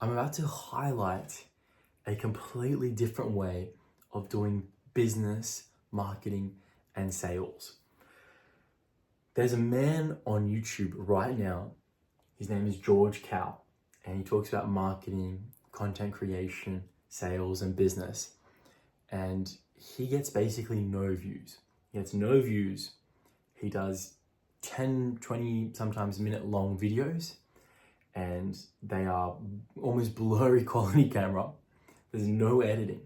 I'm about to highlight a completely different way of doing business, marketing, and sales. There's a man on YouTube right now. His name is George Kao, and he talks about marketing, content creation, sales, and business. And he gets basically no views. He gets no views. He does 10, 20, sometimes minute long videos, and they are almost blurry quality camera. There's no editing.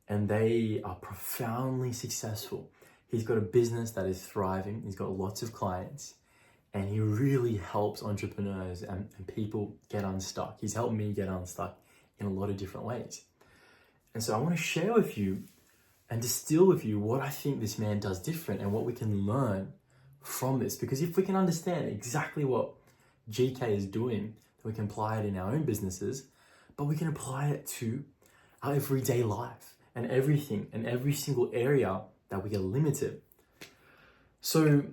And they are profoundly successful. He's got a business that is thriving. He's got lots of clients, and he really helps entrepreneurs and people get unstuck. He's helped me get unstuck in a lot of different ways. And so I want to share with you and distill with you what I think this man does different and what we can learn from this. Because if we can understand exactly what GK is doing, we can apply it in our own businesses, but we can apply it to our everyday life and everything and every single area that we get limited. So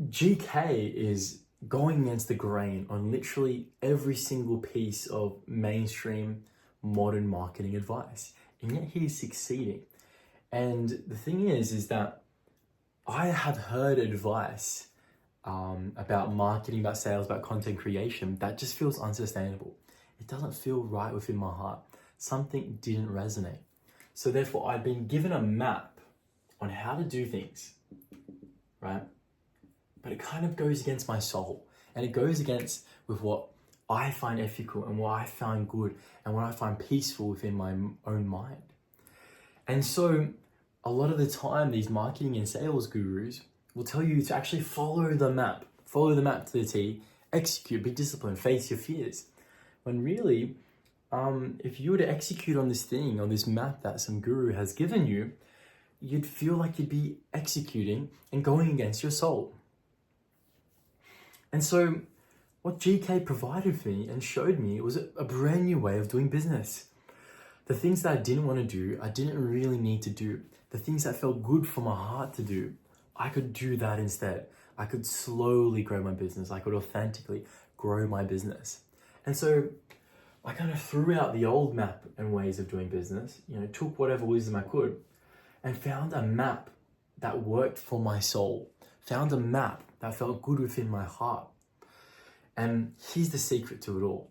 GK is going against the grain on literally every single piece of mainstream modern marketing advice, and yet he's succeeding. And the thing is that I have heard advice about marketing, about sales, about content creation that just feels unsustainable. It doesn't feel right within my heart. Something didn't resonate. So therefore, I've been given a map on how to do things, right? But it kind of goes against my soul, and it goes against with what I find ethical and what I find good and what I find peaceful within my own mind. And so a lot of the time, these marketing and sales gurus will tell you to actually follow the map to the T, execute, be disciplined, face your fears. When really, if you were to execute on this thing, on this map that some guru has given you, you'd feel like you'd be executing and going against your soul. And so what GK provided for me and showed me was a brand new way of doing business. The things that I didn't want to do, I didn't really need to do. The things that felt good for my heart to do, I could do that instead. I could slowly grow my business. I could authentically grow my business. And so I kind of threw out the old map and ways of doing business, took whatever wisdom I could and found a map that worked for my soul, found a map that felt good within my heart. And here's the secret to it all.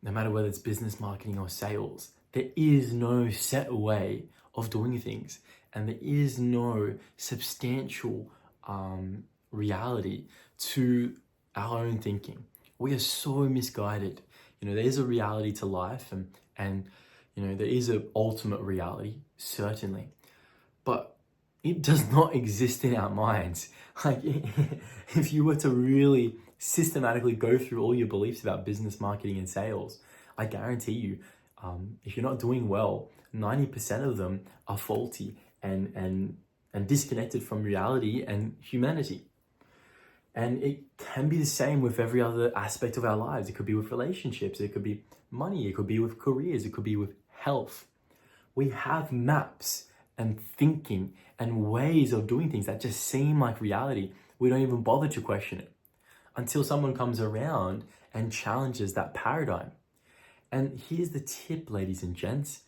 No matter whether it's business, marketing, or sales, there is no set way of doing things, and there is no substantial reality to our own thinking. We are so misguided. There is a reality to life, and there is an ultimate reality, certainly, but it does not exist in our minds. Like, if you were to really systematically go through all your beliefs about business, marketing, and sales, I guarantee you, if you're not doing well, 90% of them are faulty and disconnected from reality and humanity. And it can be the same with every other aspect of our lives. It could be with relationships, it could be money, it could be with careers, it could be with health. We have maps and thinking and ways of doing things that just seem like reality. We don't even bother to question it until someone comes around and challenges that paradigm. And here's the tip, ladies and gents.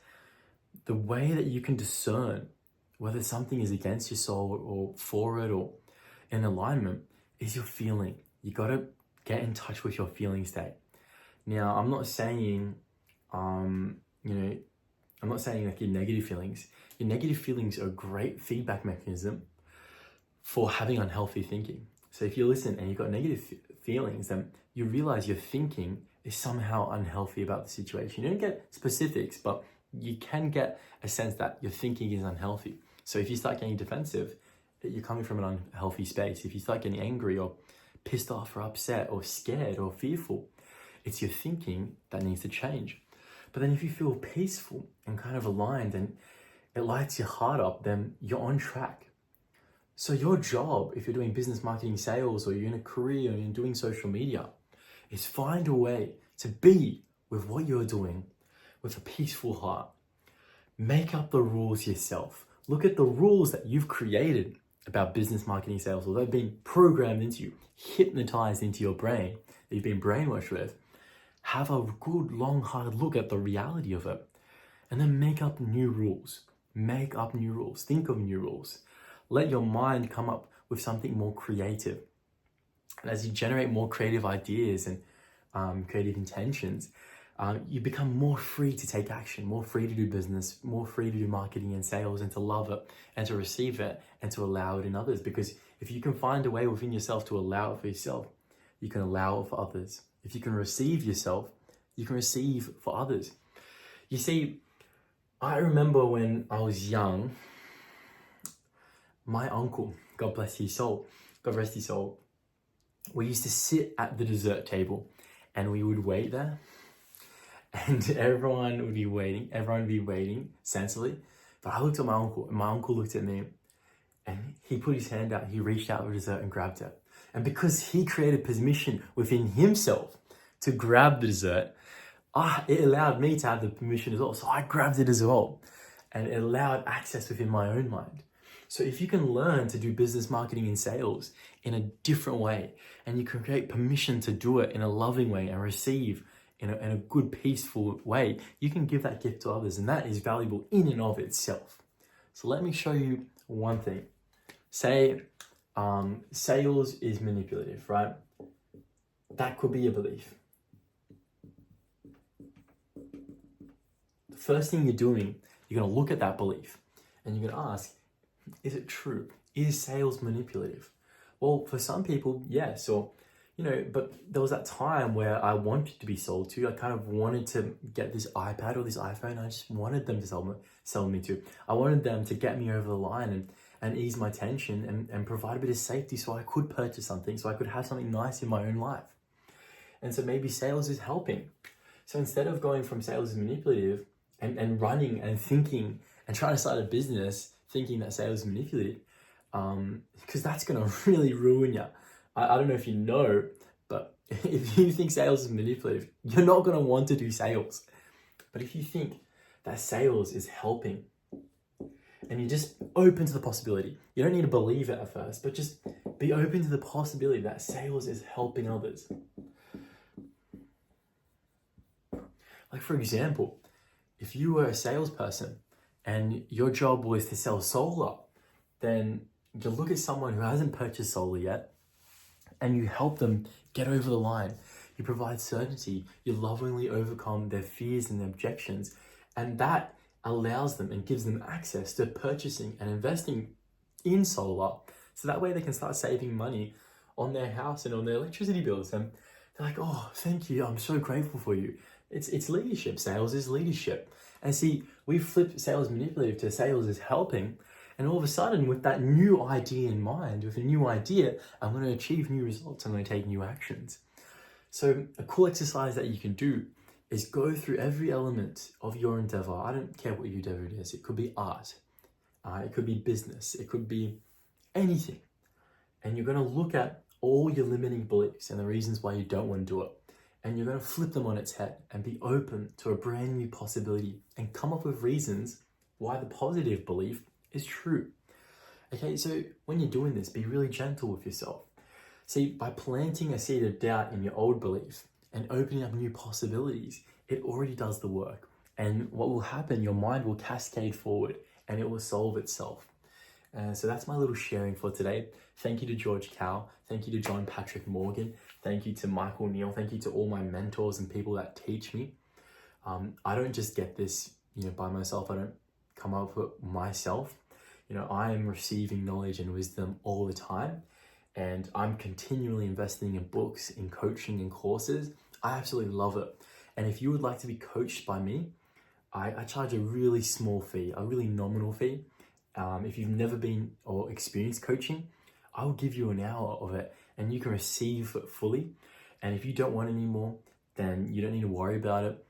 The way that you can discern whether something is against your soul or for it or in alignment is your feeling. You got to get in touch with your feeling state. Now, I'm not saying, I'm not saying like your negative feelings. Your negative feelings are a great feedback mechanism for having unhealthy thinking. So if you listen and you've got negative feelings, then you realize your thinking is somehow unhealthy about the situation. You don't get specifics, but you can get a sense that your thinking is unhealthy. So if you start getting defensive, you're coming from an unhealthy space. If you start getting angry or pissed off or upset or scared or fearful, it's your thinking that needs to change. But then if you feel peaceful and kind of aligned and it lights your heart up, then you're on track. So your job, if you're doing business, marketing, sales, or you're in a career and you're doing social media, is find a way to be with what you're doing with a peaceful heart. Make up the rules yourself. Look at the rules that you've created about business, marketing, sales, or they've been programmed into you, hypnotized into your brain, that you've been brainwashed with. have a good, long, hard look at the reality of it, and then make up new rules. Make up new rules. Think of new rules. Let your mind come up with something more creative. And as you generate more creative ideas and creative intentions, you become more free to take action, more free to do business, more free to do marketing and sales, and to love it and to receive it and to allow it in others. Because if you can find a way within yourself to allow it for yourself, you can allow it for others. If you can receive yourself, you can receive for others. You see, I remember when I was young, my uncle, God bless his soul, God rest his soul, we used to sit at the dessert table and we would wait there, and everyone would be waiting sensibly. But I looked at my uncle and my uncle looked at me, and he put his hand out, he reached out for dessert and grabbed it. And because he created permission within himself to grab the dessert, it allowed me to have the permission as well. So I grabbed it as well, and it allowed access within my own mind. So if you can learn to do business, marketing, and sales in a different way, and you can create permission to do it in a loving way and receive in a good, peaceful way, you can give that gift to others, and that is valuable in and of itself. So let me show you one thing. Say sales is manipulative, right? That could be a belief. The first thing you're doing, you're going to look at that belief and you're going to ask, is it true? Is sales manipulative? Well, for some people, yes. Or, but there was that time where I wanted to be sold to. I kind of wanted to get this iPad or this iPhone. I just wanted them to sell me to. I wanted them to get me over the line and ease my tension and provide a bit of safety so I could purchase something, so I could have something nice in my own life. And so maybe sales is helping. So instead of going from sales is manipulative and running and thinking and trying to start a business thinking that sales is manipulative, because that's going to really ruin you. I don't know if you know, but if you think sales is manipulative, you're not going to want to do sales. But if you think that sales is helping, and you're just open to the possibility, you don't need to believe it at first, but just be open to the possibility that sales is helping others. Like, for example, if you were a salesperson and your job was to sell solar, then you look at someone who hasn't purchased solar yet and you help them get over the line. You provide certainty, you lovingly overcome their fears and their objections, and that allows them and gives them access to purchasing and investing in solar, so that way they can start saving money on their house and on their electricity bills. And they're like, oh, thank you, I'm so grateful for you. It's leadership. Sales is leadership. And see, we flipped sales manipulative to sales is helping. And all of a sudden, with that new idea in mind, with a new idea, I'm going to achieve new results. I'm going to take new actions. So a cool exercise that you can do is go through every element of your endeavor. I don't care what your endeavor is. It could be art. It could be business. It could be anything. And you're going to look at all your limiting beliefs and the reasons why you don't want to do it. And you're going to flip them on its head and be open to a brand new possibility and come up with reasons why the positive belief is true. Okay, so when you're doing this, be really gentle with yourself. See, by planting a seed of doubt in your old belief and opening up new possibilities, it already does the work. And what will happen, your mind will cascade forward and it will solve itself. So that's my little sharing for today. Thank you to George Kao. Thank you to John Patrick Morgan. Thank you to Michael Neal. Thank you to all my mentors and people that teach me. I don't just get this, by myself. I don't come up with it myself. I am receiving knowledge and wisdom all the time. And I'm continually investing in books, in coaching, in courses. I absolutely love it. And if you would like to be coached by me, I charge a really small fee, a really nominal fee. If you've never been or experienced coaching, I will give you an hour of it and you can receive it fully. And if you don't want any more, then you don't need to worry about it.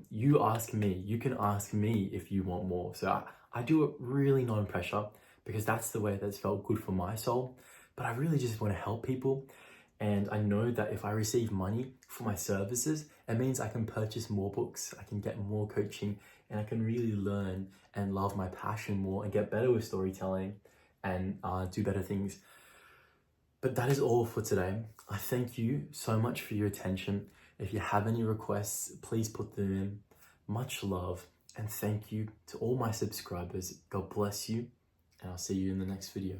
You ask me. You can ask me if you want more. So I do it really non-pressure because that's the way that's felt good for my soul. But I really just want to help people. And I know that if I receive money for my services, it means I can purchase more books, I can get more coaching, and I can really learn and love my passion more and get better with storytelling and do better things. But that is all for today. I thank you so much for your attention. If you have any requests, please put them in. Much love and thank you to all my subscribers. God bless you, and I'll see you in the next video.